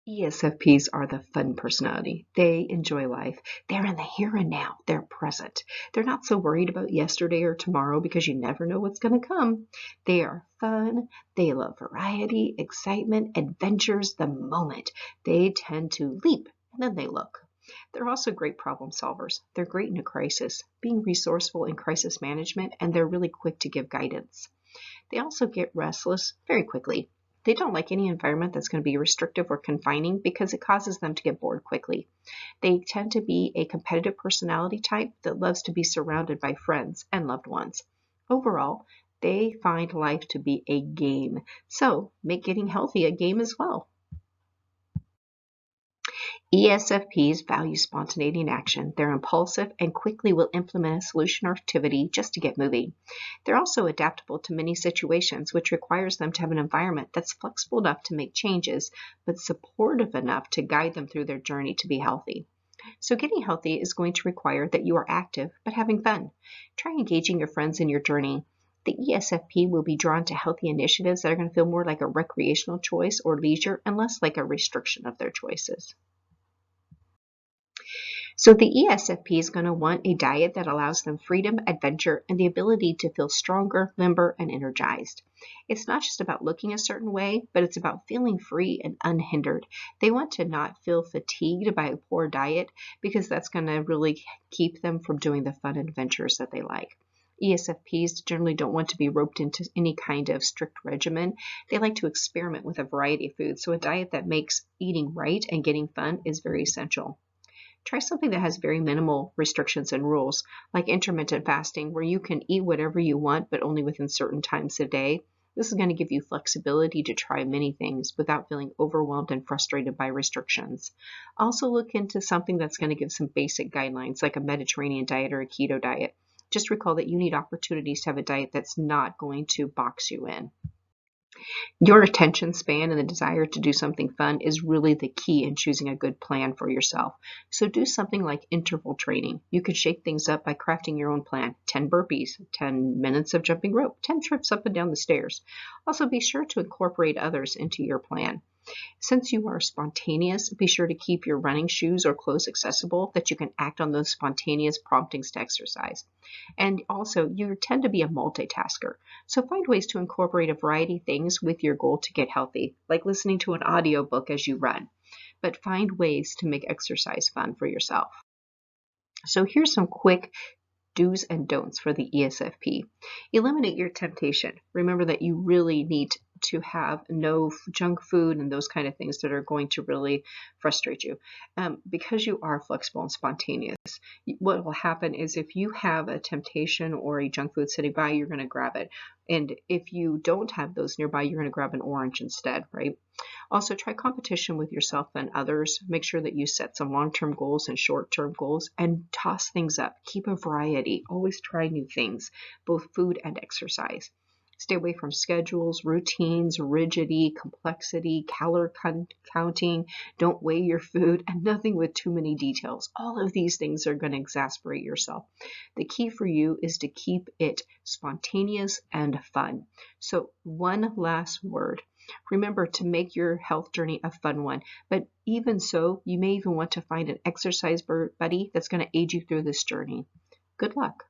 ESFPs are the fun personality. They enjoy life. They're in the here and now. They're present. They're not so worried about yesterday or tomorrow because you never know what's going to come. They are fun. They love variety, excitement, adventures, the moment. They tend to leap and then they look. They're also great problem solvers. They're great in a crisis, being resourceful in crisis management, and they're really quick to give guidance. They also get restless very quickly. They don't like any environment that's going to be restrictive or confining because it causes them to get bored quickly. They tend to be a competitive personality type that loves to be surrounded by friends and loved ones. Overall, they find life to be a game. So make getting healthy a game as well. ESFPs value spontaneity and action. They're impulsive and quickly will implement a solution or activity just to get moving. They're also adaptable to many situations, which requires them to have an environment that's flexible enough to make changes, but supportive enough to guide them through their journey to be healthy. So getting healthy is going to require that you are active, but having fun. Try engaging your friends in your journey. The ESFP will be drawn to healthy initiatives that are going to feel more like a recreational choice or leisure and less like a restriction of their choices. So the ESFP is going to want a diet that allows them freedom, adventure, and the ability to feel stronger, limber, and energized. It's not just about looking a certain way, but it's about feeling free and unhindered. They want to not feel fatigued by a poor diet because that's going to really keep them from doing the fun adventures that they like. ESFPs generally don't want to be roped into any kind of strict regimen. They like to experiment with a variety of foods, so a diet that makes eating right and getting fun is very essential. Try something that has very minimal restrictions and rules, like intermittent fasting, where you can eat whatever you want, but only within certain times a day. This is going to give you flexibility to try many things without feeling overwhelmed and frustrated by restrictions. Also look into something that's going to give some basic guidelines, like a Mediterranean diet or a keto diet. Just recall that you need opportunities to have a diet that's not going to box you in. Your attention span and the desire to do something fun is really the key in choosing a good plan for yourself. So do something like interval training. You could shake things up by crafting your own plan. 10 burpees, 10 minutes of jumping rope, 10 trips up and down the stairs. Also be sure to incorporate others into your plan. Since you are spontaneous, be sure to keep your running shoes or clothes accessible that you can act on those spontaneous promptings to exercise. And also, you tend to be a multitasker. So find ways to incorporate a variety of things with your goal to get healthy, like listening to an audiobook as you run. But find ways to make exercise fun for yourself. So here's some quick do's and don'ts for the ESFP. Eliminate your temptation. Remember that you really need to have no junk food and those kind of things that are going to really frustrate you. Because you are flexible and spontaneous, what will happen is if you have a temptation or a junk food sitting by, you're going to grab it. And if you don't have those nearby, you're going to grab an orange instead, right? Also, try competition with yourself and others. Make sure that you set some long-term goals and short-term goals and toss things up. Keep a variety. Always try new things, both food and exercise. Stay away from schedules, routines, rigidity, complexity, calorie counting. Don't weigh your food, and nothing with too many details. All of these things are going to exasperate yourself. The key for you is to keep it spontaneous and fun. So one last word. Remember to make your health journey a fun one, but even so, you may even want to find an exercise buddy that's going to aid you through this journey. Good luck.